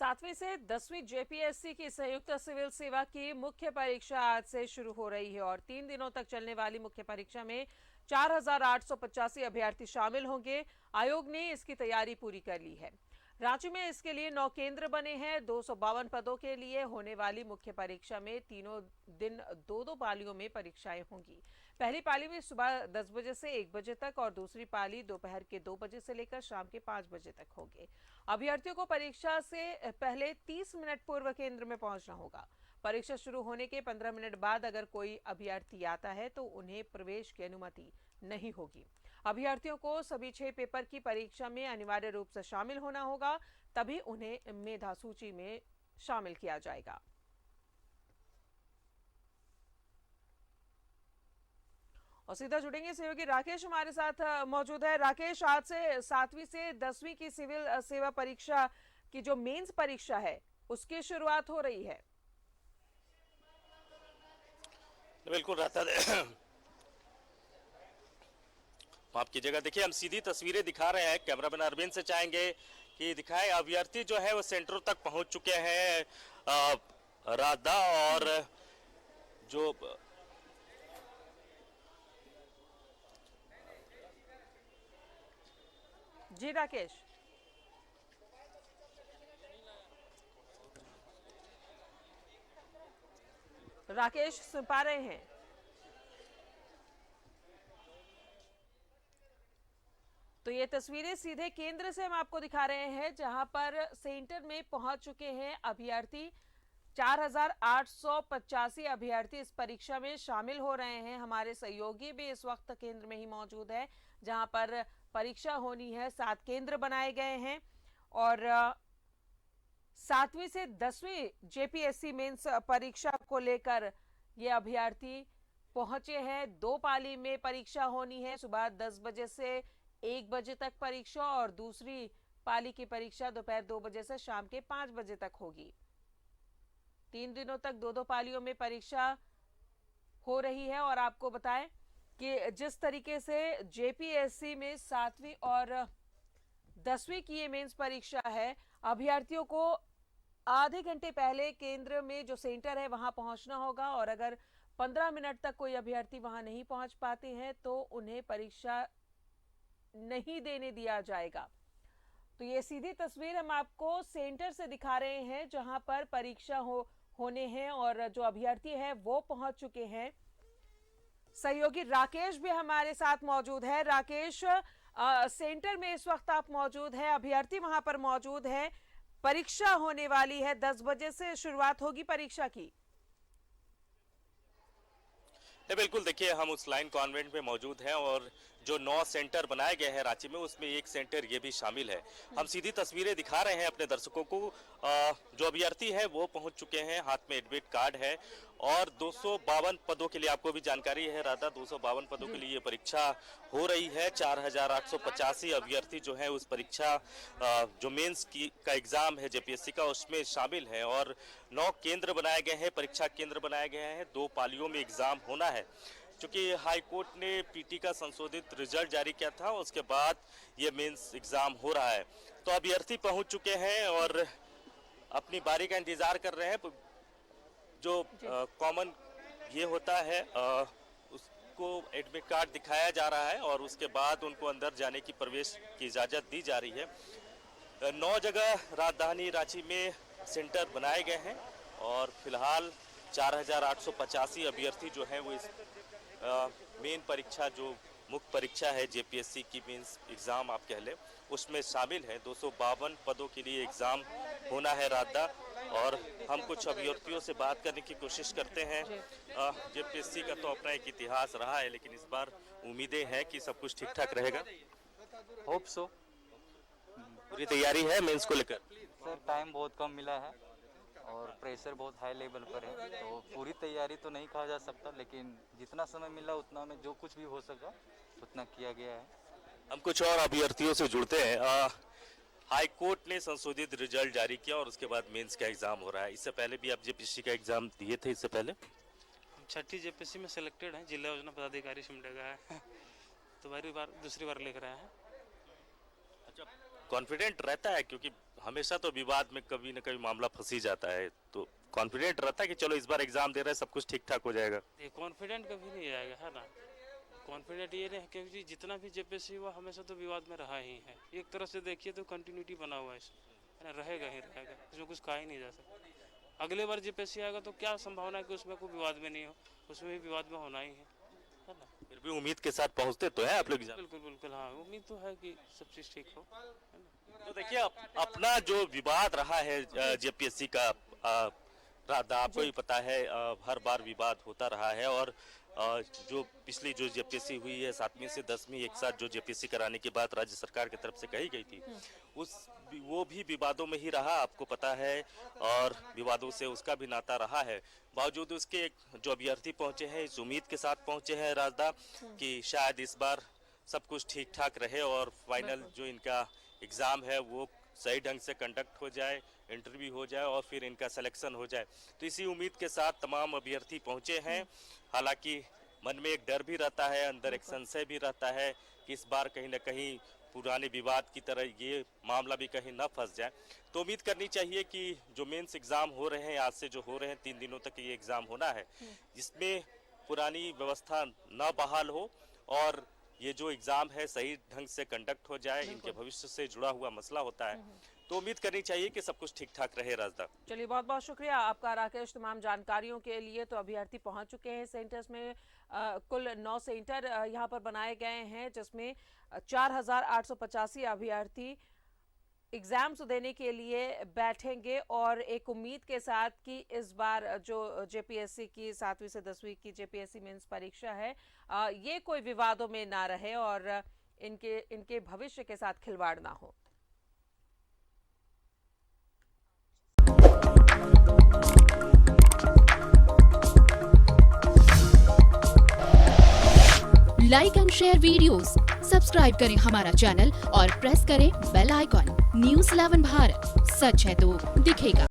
7वीं से 10वीं जेपीएससी की संयुक्त सिविल सेवा की मुख्य परीक्षा आज से शुरू हो रही है और 3 दिनों तक चलने वाली मुख्य परीक्षा में 4,885 अभ्यर्थी शामिल होंगे। आयोग ने इसकी तैयारी पूरी कर ली है। रांची में इसके लिए 9 केंद्र बने हैं। 252 पदों के लिए होने वाली मुख्य परीक्षा में तीनों दिन दो पालियों में परीक्षाएं होंगी। पहली पाली में सुबह 10 बजे से 1 बजे तक और दूसरी पाली दोपहर के 2 बजे से लेकर शाम के 5 बजे तक होंगे। अभ्यर्थियों को परीक्षा से पहले 30 मिनट पूर्व केंद्र में पहुंचना होगा। परीक्षा शुरू होने के 15 मिनट बाद अगर कोई अभ्यर्थी आता है तो उन्हें प्रवेश की अनुमति नहीं होगी। अभ्यर्थियों को सभी 6 पेपर की परीक्षा में अनिवार्य रूप से शामिल होना होगा, तभी उन्हें मेधा सूची में शामिल किया जाएगा। और सीधा जुड़ेंगे सहयोगी राकेश हमारे साथ मौजूद है। राकेश, आज से 7वीं से 10वीं की सिविल सेवा परीक्षा की जो मेंस परीक्षा है उसकी शुरुआत हो रही है। बिल्कुल रहता माफ कीजिएगा। देखिए, हम सीधी तस्वीरें दिखा रहे हैं। कैमरामैन अरविंद से चाहेंगे कि दिखाएं। अभ्यर्थी जो है वो सेंटरों तक पहुंच चुके हैं। राधा और जो जी राकेश, राकेश सुन पा रहे हैं? तो ये तस्वीरें सीधे केंद्र से हम आपको दिखा रहे हैं जहां पर सेंटर में पहुंच चुके हैं अभ्यर्थी। 4,885 अभ्यर्थी इस परीक्षा में शामिल हो रहे हैं। हमारे सहयोगी भी इस वक्त केंद्र में ही मौजूद है जहां पर परीक्षा होनी है। 7 केंद्र बनाए गए हैं और 7वीं से 10वीं जेपीएससी मेंस परीक्षा को लेकर ये अभ्यर्थी पहुंचे हैं। 2 पाली में परीक्षा होनी है। सुबह 10 बजे से 1 बजे तक परीक्षा और दूसरी पाली की परीक्षा दोपहर 2 बजे से शाम के 5 बजे तक होगी। 3 दिनों तक 2 पालियों में परीक्षा हो रही है। और आपको बताएं कि जिस तरीके से जेपीएससी में 7वीं और 10वीं की ये मेंस परीक्षा है, अभ्यर्थियों को आधे घंटे पहले केंद्र में जो सेंटर है वहां पहुंचना होगा और अगर 15 मिनट तक कोई अभ्यर्थी वहां नहीं पहुंच पाते हैं तो उन्हें परीक्षा नहीं देने दिया जाएगा। तो ये सीधी तस्वीर हम आपको सेंटर से दिखा रहे हैं जहां पर परीक्षा होने हैं और जो अभ्यर्थी है वो पहुंच चुके हैं। सहयोगी राकेश भी हमारे साथ मौजूद है। राकेश, सेंटर में इस वक्त आप मौजूद है, अभ्यर्थी वहां पर मौजूद है, परीक्षा होने वाली है, 10 बजे से शुरुआत होगी परीक्षा की। बिल्कुल, देखिए, हम उस लाइन कॉन्वेंट में मौजूद हैं और जो 9 सेंटर बनाए गए हैं रांची में, उसमें एक सेंटर ये भी शामिल है। हम सीधी तस्वीरें दिखा रहे हैं अपने दर्शकों को। जो अभ्यर्थी है वो पहुंच चुके हैं, हाथ में एडमिट कार्ड है और 252 पदों के लिए, आपको भी जानकारी है राधा, 252 पदों के लिए परीक्षा हो रही है। 4,885 अभ्यर्थी जो है उस परीक्षा जो मेंस की का एग्जाम है जेपीएससी का, उसमें शामिल है और 9 केंद्र बनाए गए हैं, परीक्षा केंद्र बनाए गए हैं। 2 पालियों में एग्जाम होना है। चूंकि हाई कोर्ट ने पीटी का संशोधित रिजल्ट जारी किया था, उसके बाद ये मेंस एग्जाम हो रहा है। तो अभ्यर्थी पहुंच चुके हैं और अपनी बारी का इंतजार कर रहे हैं। जो कॉमन ये होता है, उसको एडमिट कार्ड दिखाया जा रहा है और उसके बाद उनको अंदर जाने की प्रवेश की इजाज़त दी जा रही है। 9 जगह राजधानी रांची में सेंटर बनाए गए हैं और फिलहाल 4,885 अभ्यर्थी जो हैं वो इस मेन परीक्षा, जो मुख्य परीक्षा है जेपीएससी की मेंस एग्ज़ाम आप कह लें, उसमें शामिल है। 252 पदों के लिए एग्ज़ाम होना है राधा। और हम कुछ अभ्यर्थियों से बात करने की कोशिश करते हैं। जेपीएससी का तो अपना एक इतिहास रहा है, लेकिन इस बार उम्मीदें हैं कि सब कुछ ठीक ठाक रहेगा। Hope so. पूरी तैयारी है मेंस को लेकर? सर, टाइम बहुत कम मिला है और प्रेशर बहुत हाई लेवल पर है, तो पूरी तैयारी तो नहीं कहा जा सकता, लेकिन जितना समय मिला उतना में जो कुछ भी हो सका उतना किया गया है। हम कुछ और अभ्यर्थियों से जुड़ते हैं। हाई कोर्ट ने संशोधित रिजल्ट जारी किया और उसके बाद मेंस का एग्जाम हो रहा है। इससे पहले भी आप जेपीएससी का एग्जाम दिए थे? इससे पहले हम 6ठी जेपीएससी में सिलेक्टेड हैं, जिला योजना पदाधिकारी सिमडेगा है। तो दूसरी बार लिख रहे हैं। अच्छा, कॉन्फिडेंट रहता है क्योंकि हमेशा तो विवाद में कभी न कभी मामला फंस ही जाता है, तो कॉन्फिडेंट रहता है कि चलो इस बार एग्जाम दे रहे हैं, सब कुछ ठीक ठाक हो जाएगा। ये कॉन्फिडेंट कभी नहीं आएगा, है ना। कॉन्फिडेंट ये नहीं, क्योंकि जितना भी जेपीएससी हुआ हमेशा तो विवाद में रहा ही है। एक तरह से देखिए तो कंटिन्यूटी बना हुआ है इसमें, है ना, रहेगा ही रहेगा, इसमें कुछ कहा ही नहीं जा सकता। अगले बार जेपीएससी आएगा तो क्या संभावना है कि उसमें कोई विवाद में नहीं हो, उसमें भी विवाद में होना ही है ना। फिर भी उम्मीद के साथ पहुंचते तो है आप लोग एग्जाम। बिल्कुल बिल्कुल, हाँ, उम्मीद तो है कि सब चीज़ ठीक हो, है ना। तो देखिए अपना जो विवाद रहा है जेपीएससी का, राधा आपको ही पता है, हर बार विवाद होता रहा है। और जो पिछली जो जेपीएससी हुई है 7वीं से 10वीं एक साथ जो जेपीएससी कराने की बात राज्य सरकार की तरफ से कही गई थी, वो भी विवादों में ही रहा, आपको पता है, और विवादों से उसका भी नाता रहा है। बावजूद उसके जो अभ्यर्थी पहुंचे हैं इस उम्मीद के साथ पहुंचे हैं राधा कि शायद इस बार सब कुछ ठीक ठाक रहे और फाइनल जो इनका एग्ज़ाम है वो सही ढंग से कंडक्ट हो जाए, इंटरव्यू हो जाए और फिर इनका सिलेक्शन हो जाए। तो इसी उम्मीद के साथ तमाम अभ्यर्थी पहुंचे हैं। हालांकि मन में एक डर भी रहता है, अंदर एक संशय भी रहता है कि इस बार कहीं ना कहीं पुराने विवाद की तरह ये मामला भी कहीं न फंस जाए। तो उम्मीद करनी चाहिए कि जो मेंस एग्ज़ाम हो रहे हैं, आज से जो हो रहे हैं 3 दिनों तक ये एग्ज़ाम होना है, जिसमें पुरानी व्यवस्था न बहाल हो और ये जो एग्ज़ाम है सही ढंग से कंडक्ट हो जाए, इनके भविष्य से जुड़ा हुआ मसला होता है। तो उम्मीद करनी चाहिए कि सब कुछ ठीक ठाक रहे। राजदा, चलिए, बहुत बहुत शुक्रिया आपका राकेश तमाम जानकारियों के लिए। तो अभ्यर्थी पहुंच चुके हैं सेंटर्स में। कुल 9 सेंटर यहां पर बनाए गए हैं, जिसमें 4,885 अभ्यर्थी एग्जाम्स देने के लिए बैठेंगे और एक उम्मीद के साथ कि इस बार जो जेपीएससी की 7वीं से 10वीं की जेपीएससी मेंस परीक्षा है, ये कोई विवादों में ना रहे और इनके भविष्य के साथ खिलवाड़ ना हो। Like and share videos, subscribe करें हमारा चैनल और प्रेस करें बेल आइकॉन। न्यूज़ 11 भारत, सच है तो दिखेगा।